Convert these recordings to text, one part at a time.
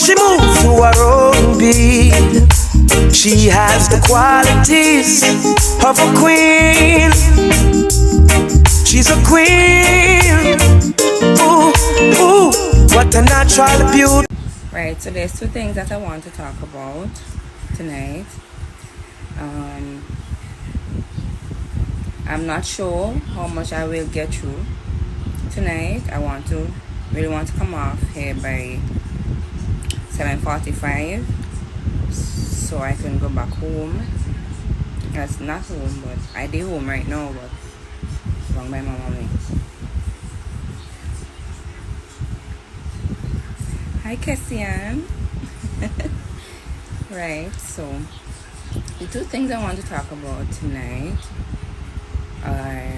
she moves to her own beat, she has the qualities of a queen. She's a queen. Ooh, ooh, what a natural beauty. Right, so there's two things that I want to talk about tonight. I'm not sure how much I will get through tonight. I really want to come off here by 7:45 so I can go back home. That's not home, but I did home right now, but wrong by my mommy. Hi Cassian. Right, so the two things I want to talk about tonight are,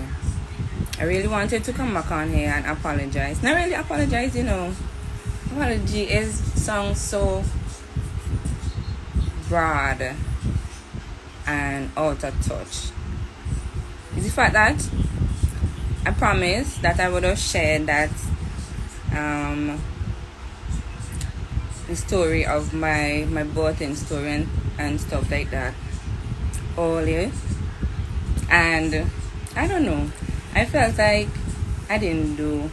I really wanted to come back on here and apologize. Not really apologize, apology sounds so broad and out of touch. Is the fact that I promised that I would have shared that the story of my birthing story and stuff like that earlier, and I don't know, I felt like I didn't do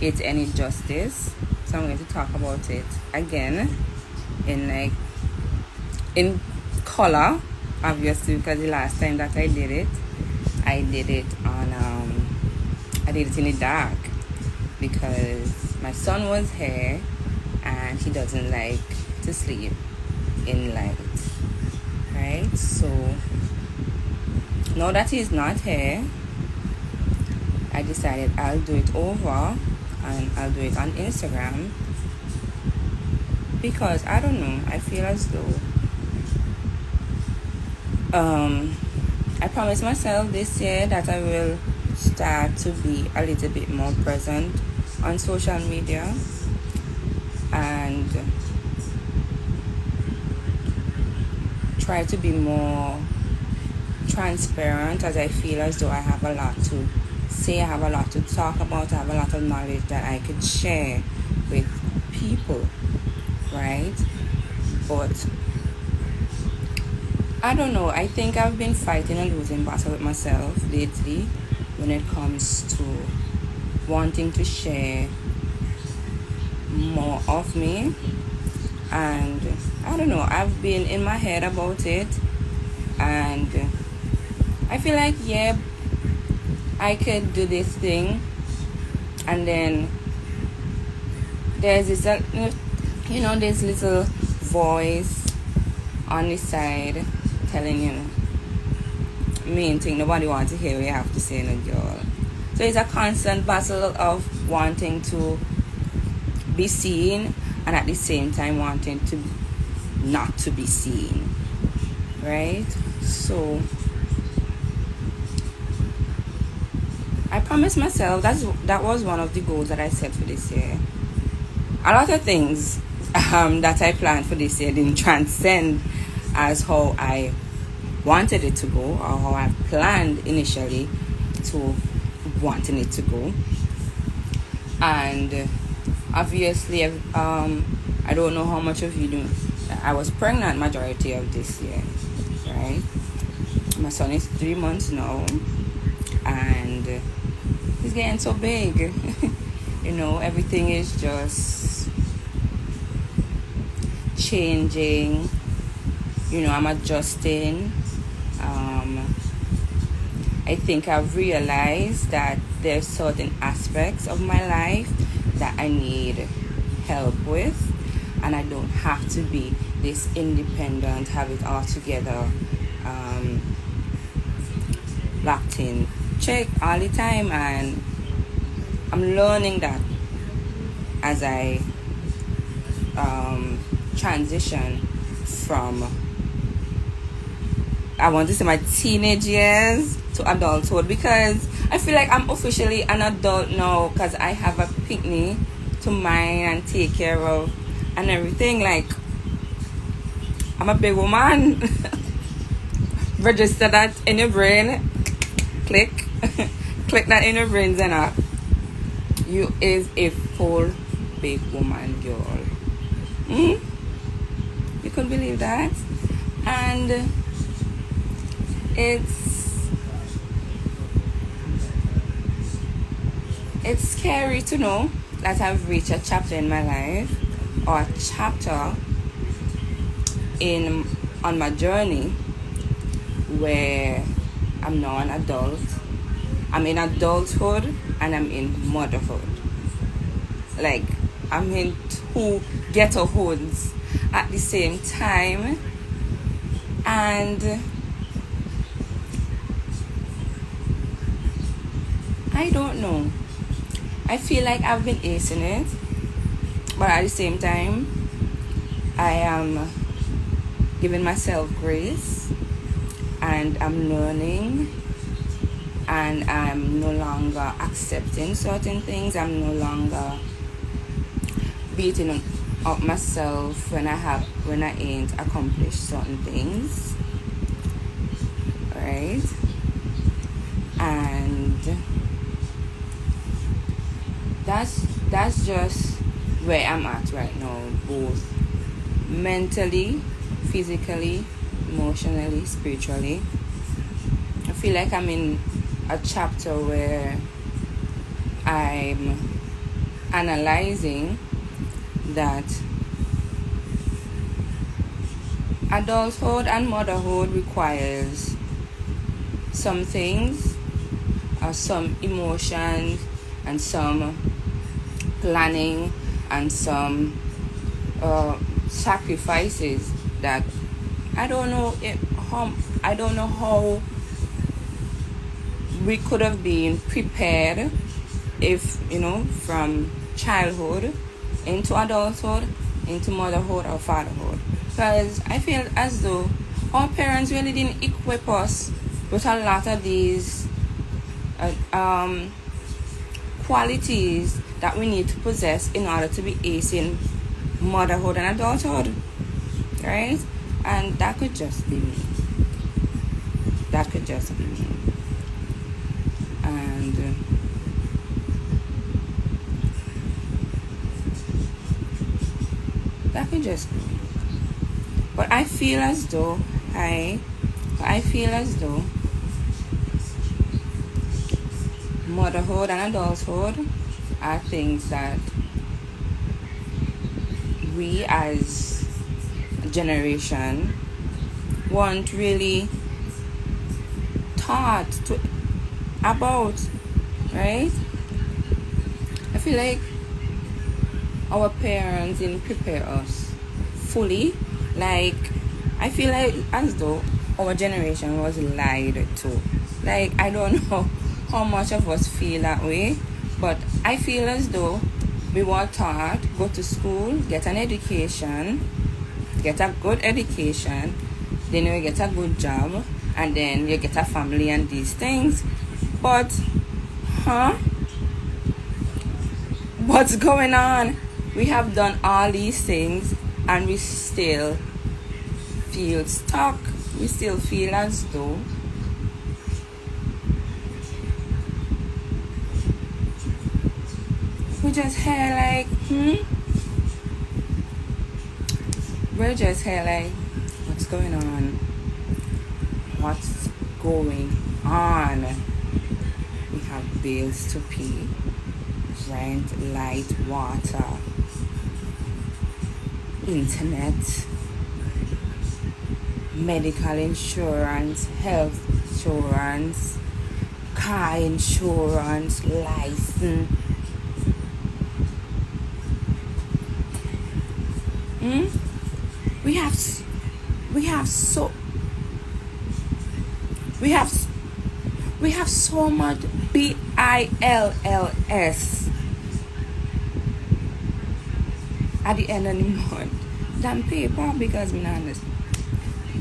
it any justice, so I'm going to talk about it again in color, obviously, because the last time that I did it in the dark because my son was here and he doesn't like to sleep in light, right? So now that he's not here, I decided I'll do it over and I'll do it on Instagram because I don't know, I feel as though I promised myself this year that I will start to be a little bit more present on social media and try to be more transparent, as I feel as though I have a lot to say, I have a lot to talk about, I have a lot of knowledge that I could share with people, right? But I don't know, I think I've been fighting a losing battle with myself lately when it comes to wanting to share more of me, and I don't know, I've been in my head about it and I feel like, yeah, I could do this thing, and then there's this this little voice on the side telling you main thing nobody wants to hear what you have to say, girl. So it's a constant battle of wanting to be seen and at the same time wanting to not to be seen, right? So I promised myself that was one of the goals that I set for this year. A lot of things that I planned for this year didn't transcend as how I wanted it to go or how I planned initially to wanting it to go. And obviously I don't know how much of you know, I was pregnant majority of this year, right? My son is 3 months now and he's getting so big. Everything is just changing. I'm adjusting. I think I've realized that there's certain aspects of my life that I need help with, and I don't have to be this independent, have it all together, locked in check all the time. And I'm learning that as I transition from, I want to say, my teenage years to adulthood, because I feel like I'm officially an adult now because I have a picnic to mind and take care of and everything. Like, I'm a big woman. Register that in your brain. Click that in your brains, and you is a full big woman, girl. Mm? You could believe that? And it's scary to know that I've reached a chapter in my life, or a chapter on my journey, where I'm now an adult. I'm in adulthood and I'm in motherhood. Like, I'm in two ghetto hoods at the same time. And I don't know. I feel like I've been acing it, but at the same time, I am giving myself grace, and I'm learning, and I'm no longer accepting certain things. I'm no longer beating up myself when I ain't accomplished certain things, right? And that's just where I'm at right now, both mentally, physically, emotionally, spiritually. I feel like I'm in a chapter where I'm analyzing that adulthood and motherhood requires some things, some emotions, and some planning, and some sacrifices that I don't know how we could have been prepared if, from childhood into adulthood, into motherhood or fatherhood. Because I feel as though our parents really didn't equip us with a lot of these qualities that we need to possess in order to be acing motherhood and adulthood, right? And that could just be me. And that could just be me. But I feel as though motherhood and adulthood are things that we as a generation weren't really taught about, right? I feel like our parents didn't prepare us fully. Like, I feel like as though our generation was lied to. Like, I don't know how much of us feel that way, but I feel as though we were taught, go to school, get an education, get a good education, then you get a good job, and then you get a family and these things. But what's going on? We have done all these things and we still feel stuck. We still feel as though we just here like, we're just here like, what's going on? What's going on? We have bills to pay, rent, light, water, internet, medical insurance, health insurance, car insurance, license. We have so much bills at the end of the month than paper, because we don't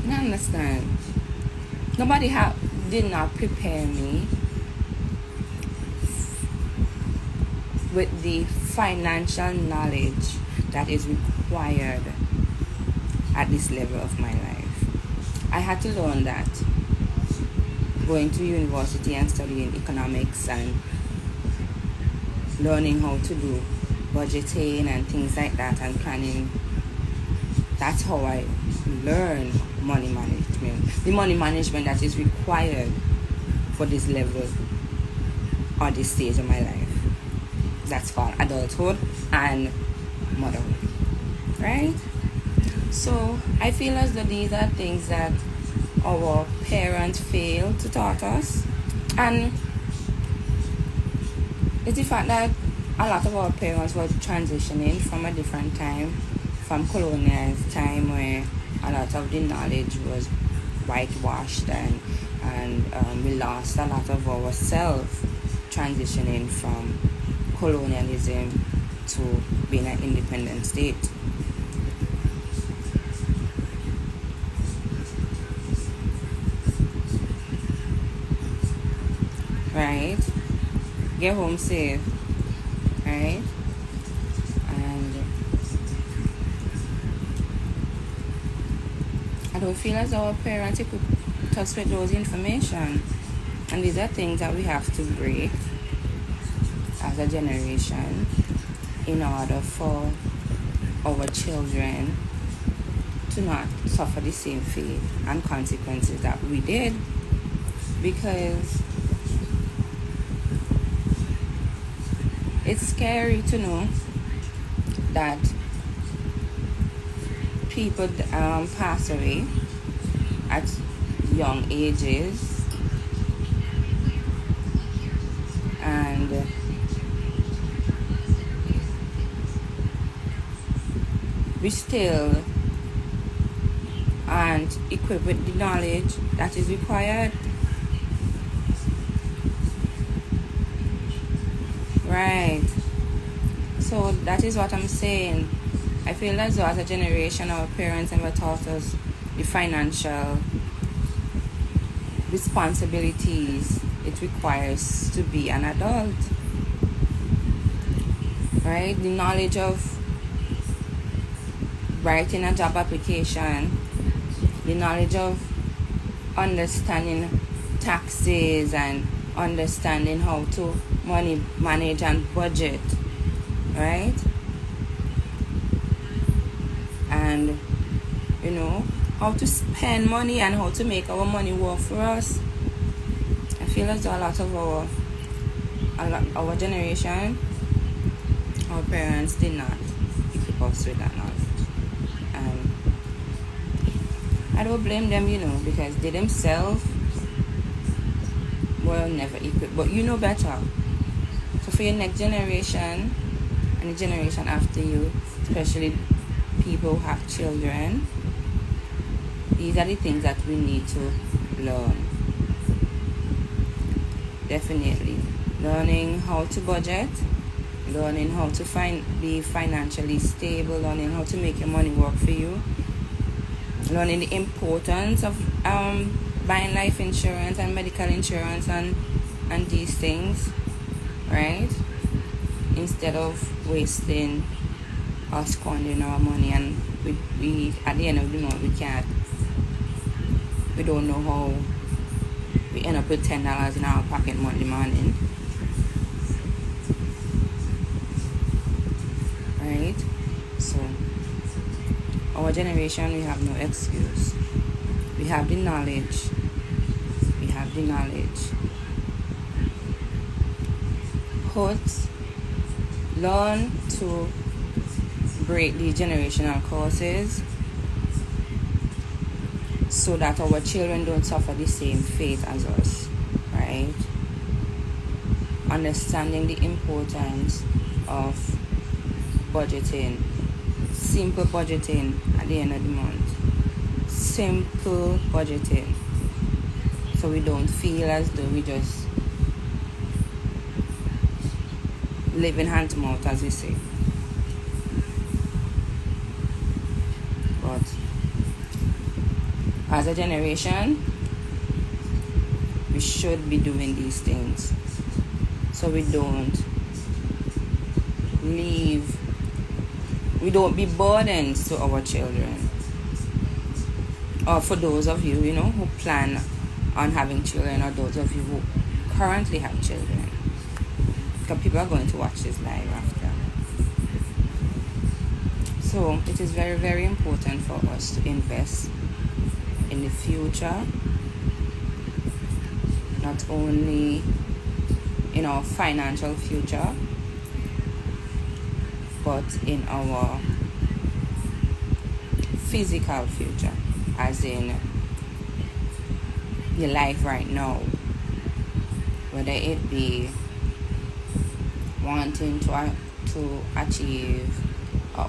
understand. Nobody did not prepare me with the financial knowledge that is required at this level of my life. I had to learn that going to university and studying economics and learning how to do budgeting and things like that, and planning That's how I learn money management. The money management that is required for this level or this stage of my life. That's called adulthood and motherhood. Right? So I feel as though these are things that our parents fail to taught us. And it's the fact that a lot of our parents were transitioning from a different time, from colonial time, where a lot of the knowledge was whitewashed, and we lost a lot of ourselves transitioning from colonialism to being an independent state. Right? Get home safe. Right? And I don't feel as our parents equipped us with those information. And these are things that we have to break as a generation in order for our children to not suffer the same fate and consequences that we did. Because it's scary to know that people pass away at young ages, and we still aren't equipped with the knowledge that is required. Right. So that is what I'm saying. I feel as though as a generation, our parents never taught us the financial responsibilities it requires to be an adult. Right? The knowledge of writing a job application, the knowledge of understanding taxes and understanding how to money manage and budget, right? And how to spend money and how to make our money work for us. I feel as though a lot of our generation, our parents did not equip us with that knowledge. And I don't blame them, because they themselves were never equipped. But you know better. So for your next generation and the generation after you, especially people who have children, these are the things that we need to learn. Definitely. Learning how to budget, learning how to be financially stable, learning how to make your money work for you, learning the importance of buying life insurance and medical insurance and these things, right? Instead of wasting or squandering our money, and we at the end of the month we don't know how we end up with $10 in our pocket monthly morning, right? So our generation, we have no excuse. We have the knowledge. Learn to break the generational curses so that our children don't suffer the same fate as us, right? Understanding the importance of budgeting, simple budgeting at the end of the month, simple budgeting, so we don't feel as though we just living hand to mouth, as we say. But as a generation, we should be doing these things so we don't be burdens to our children, or for those of you who plan on having children, or those of you who currently have children, because people are going to watch this live after. So it is very, very important for us to invest in the future, not only in our financial future, but in our physical future, as in your life right now, whether it be wanting to achieve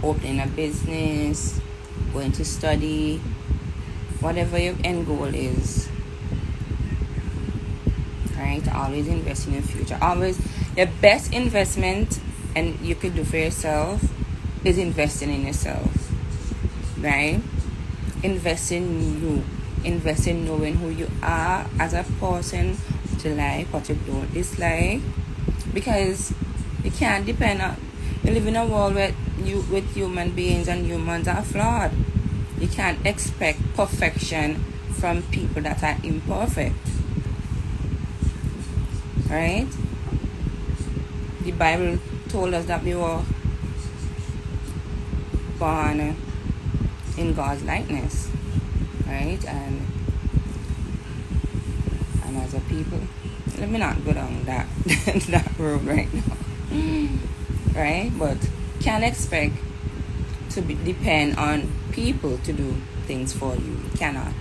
opening a business, going to study, whatever your end goal is, right? Always invest in your future. Always, the best investment and you could do for yourself is investing in yourself, right? Invest in you. Invest in knowing who you are as a person, what you like, what you don't dislike, because you can't depend on. You live in a world with human beings, and humans are flawed. You can't expect perfection from people that are imperfect, right? The Bible told us that we were born in God's likeness, right? And as a people, let me not go down that that road right now, right? But can't expect to depend on people to do things for you. You cannot.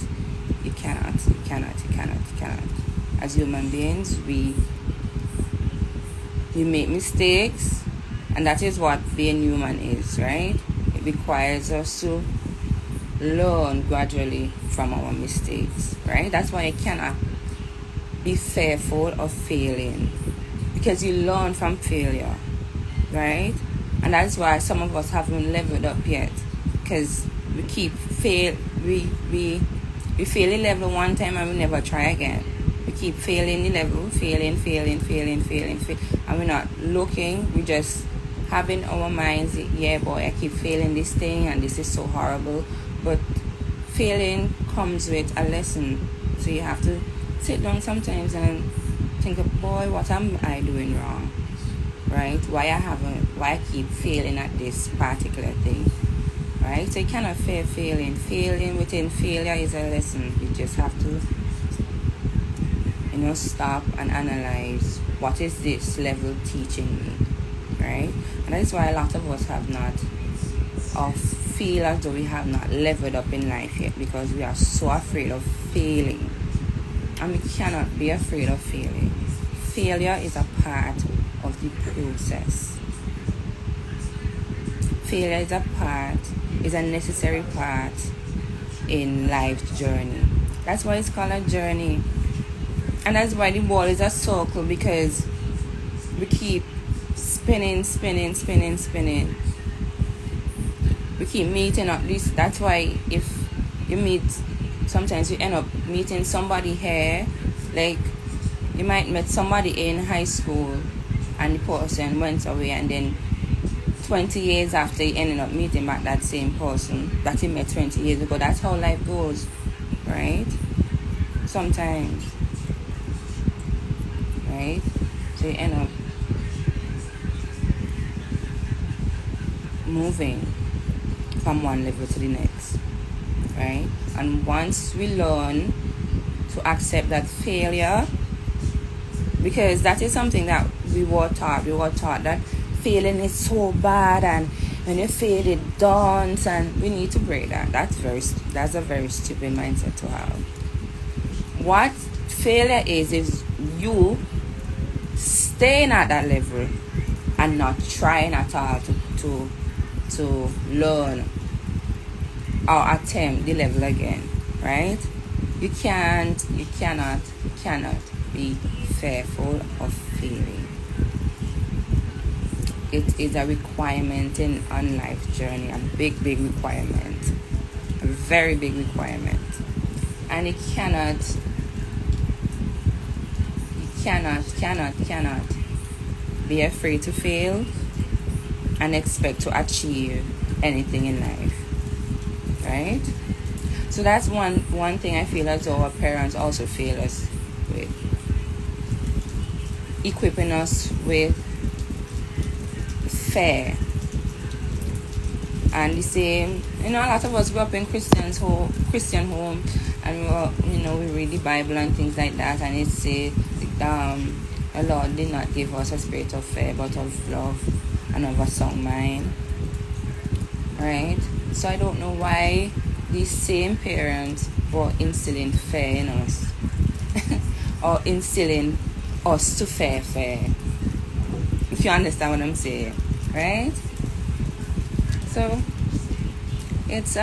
As human beings, we make mistakes, and that is what being human is, right? It requires us to learn gradually from our mistakes, right? That's why you cannot be fearful of failing, because you learn from failure, right? And that's why some of us haven't leveled up yet, because we keep we fail a level one time and we never try again. We keep failing the level, failing, and we're not looking. We just having our minds, yeah boy, I keep failing this thing and this is so horrible. But failing comes with a lesson, so you have to sit down sometimes and think of, boy, what am I doing wrong, right? Why I keep failing at this particular thing, right? So you cannot fear failing. Failing within failure is a lesson. You just have to, stop and analyze, what is this level teaching me, right? And that's why a lot of us have not, or feel as though we have not leveled up in life yet, because we are so afraid of failing. And we cannot be afraid of failing. Failure is a part of the process. Failure is a necessary part in life's journey. That's why it's called a journey. And that's why the world is a circle, because we keep spinning. We keep meeting up. That's why if you meet, sometimes you end up meeting somebody here, like you might meet somebody in high school and the person went away, and then 20 years after you ended up meeting back that same person that you met 20 years ago. That's how life goes, right? Sometimes, right? So you end up moving from one level to the next, right? And once we learn to accept that failure, because that is something that we were taught that failing is so bad, and when you fail it dawns, and we need to break that. That's a very stupid mindset to have. What failure is you staying at that level and not trying at all to learn or attempt the level again, right? You cannot be fearful of failing. It is a requirement on life's journey, a big requirement, a very big requirement. And you cannot be afraid to fail and expect to achieve anything in life, right? So that's one thing I feel as though our parents also fail us with, equipping us with fear And the same, a lot of us grew up in Christian home, and we read the Bible and things like that, and it say, the Lord did not give us a spirit of fear, but of love and of a sound mind, right? So I don't know why these same parents were instilling fear in us, or instilling us to fear. If you understand what I'm saying, right? So it's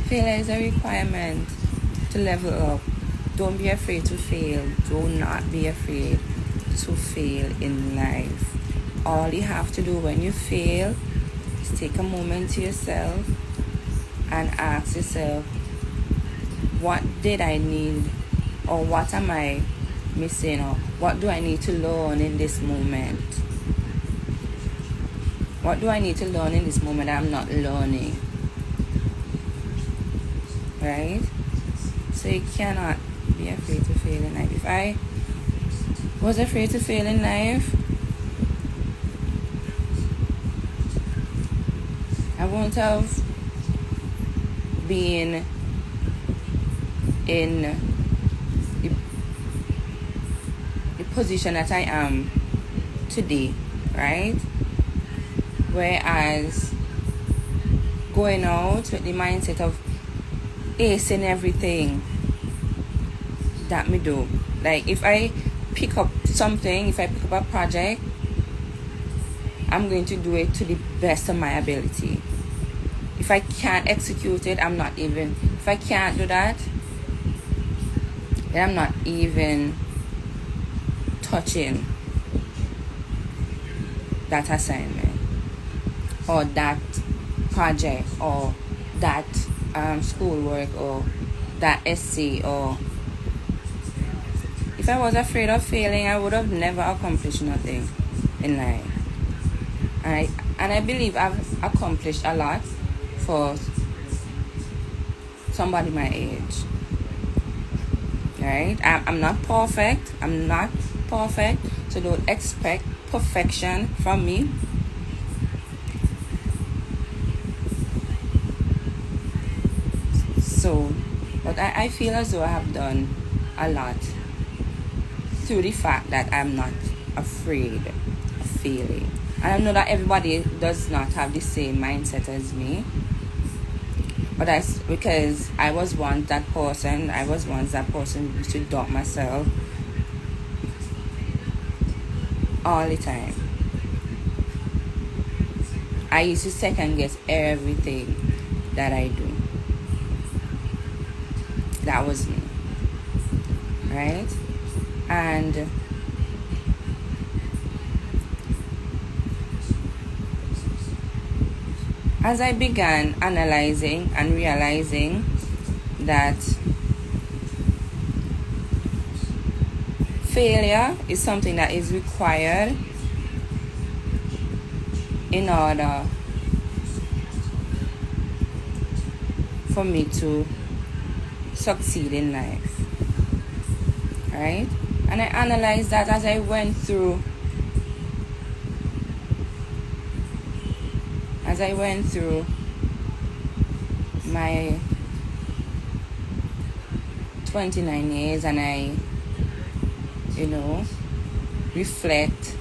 failure is a requirement to level up. Don't be afraid to fail. Do not be afraid to fail in life. All you have to do when you fail is take a moment to yourself and ask yourself, what did I need, or what am I missing, or what do I need to learn in this moment? What do I need to learn in this moment that I'm not learning? Right? So you cannot be afraid to fail in life. If I was afraid to fail in life, I won't have been in the position that I am today, right? Whereas going out with the mindset of acing everything that me do. Like if I pick up something, if I pick up a project, I'm going to do it to the best of my ability. If I can't execute it, if I can't do that, then I'm not even touching that assignment, or that project, or that schoolwork, or that essay. Or if I was afraid of failing, I would have never accomplished nothing in life. And I believe I've accomplished a lot for somebody my age, right? I'm not perfect. So don't expect perfection from me. So, but I feel as though I have done a lot through the fact that I'm not afraid of failing. And I know that everybody does not have the same mindset as me. But that's because I was once that person who used to doubt myself all the time. I used to second guess everything that I do. That was me, right? And as I began analyzing and realizing that failure is something that is required in order for me to succeed in life, right? And I analyzed that as I went through my 29 years, and I reflect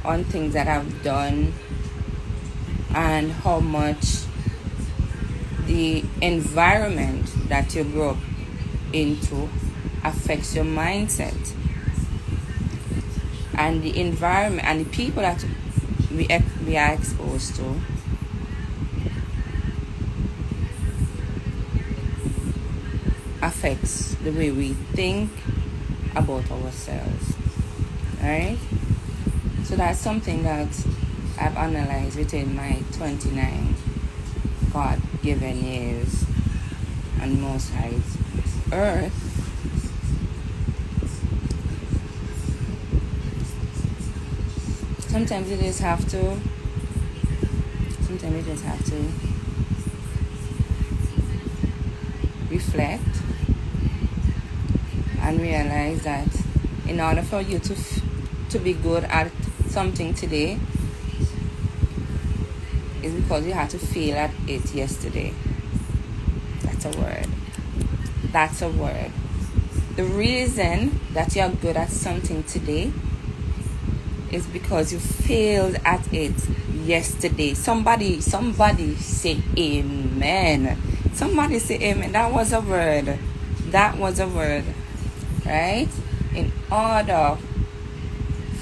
on things that I've done and how much the environment that you grow up into affects your mindset, and the environment and the people that we are exposed to affects the way we think about ourselves, right? So that's something that I've analyzed within my 29 God-given years on Most High's earth. Sometimes you just have to reflect and realize that in order for you to be good at something today, is because you had to fail at it yesterday. That's a word. That's a word. The reason that you're good at something today is because you failed at it yesterday. Somebody say amen. Somebody say amen. That was a word. That was a word. Right? In order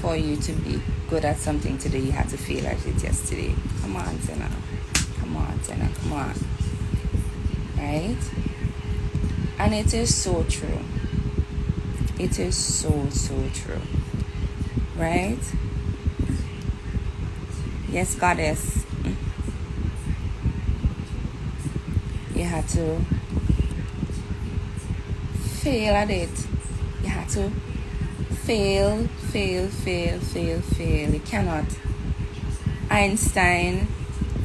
for you to be good at something today, you had to fail at it yesterday. Come on, Tina. Come on, Tina. Come on. Right? And it is so true. It is so true. Right? Yes, Goddess. You had to fail at it. You had to fail. You cannot. Einstein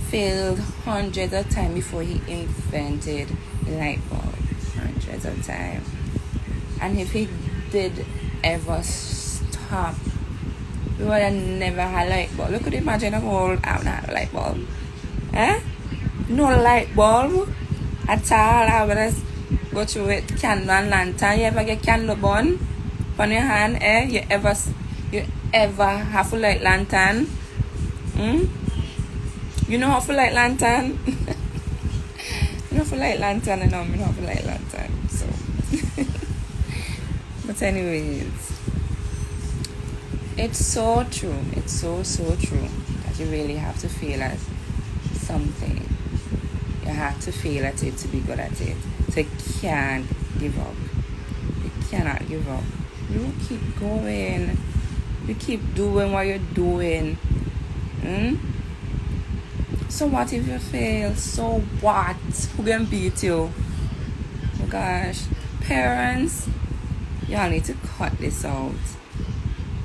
failed hundreds of times before he invented the light bulb. Hundreds of times. And if he did ever stop, we would have never had light bulb. Look, could you imagine a world out now light bulb? No light bulb at all. I would just go through with candle and lantern. You ever get candle burn on your hand? You ever have to light lantern? You know how to light lantern? You know how to light lantern? I know I know how to light lantern. So but anyways, it's so true. It's so true that you really have to fail at something. You have to fail at it to be good at it. So you can't give up. You cannot give up. You keep going. You keep doing what you're doing. So what if you fail? So what? Who can beat you? Oh gosh. Parents, y'all need to cut this out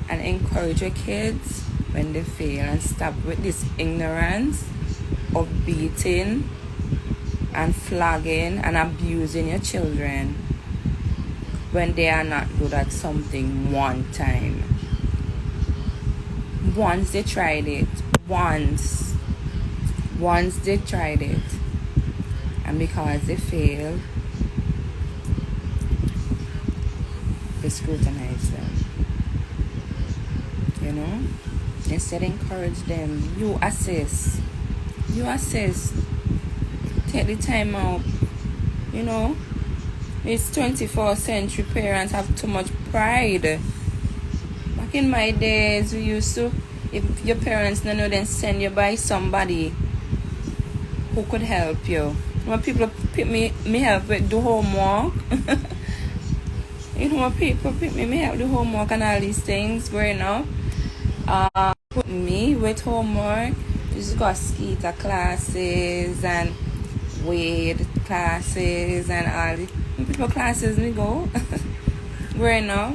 and encourage your kids when they fail and stop with this ignorance of beating and flogging and abusing your children when they are not good at something one time. Once they tried it, once they tried it, and because they failed, they scrutinize them. You know? Instead, encourage them. You assist. Take the time out. You know? It's 21st century. Parents have too much pride. Back in my days, we used to, if your parents don't know, then send you by somebody who could help you. When people pick me help with do homework. You know, when people pick me help do homework and all these things growing up. Put me with homework. Just got skater classes and weight classes and all the people classes me go. Growing up.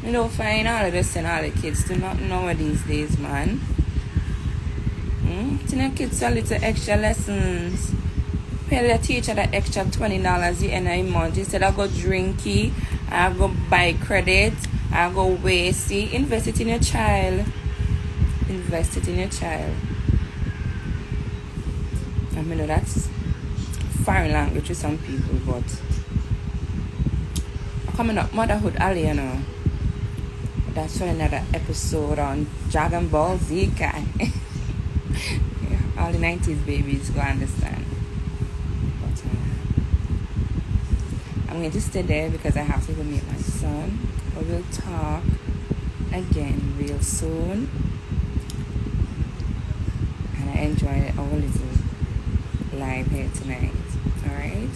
You don't find all of this and all the kids do not know these days, man. The kids a little extra lessons. Pay the teacher that extra $20 the end of the month. Instead I go drinky, I go buy credit, I go waste it. Invest it in your child. Invest it in your child. I mean, that's foreign language to some people, but coming up, Motherhood Alley, you know. That's for another episode on Dragon Ball Z, guy. All the 90s babies go understand. But I'm going to stay there because I have to go meet my son. But we'll talk again real soon. And I enjoyed our little live here tonight. Alright?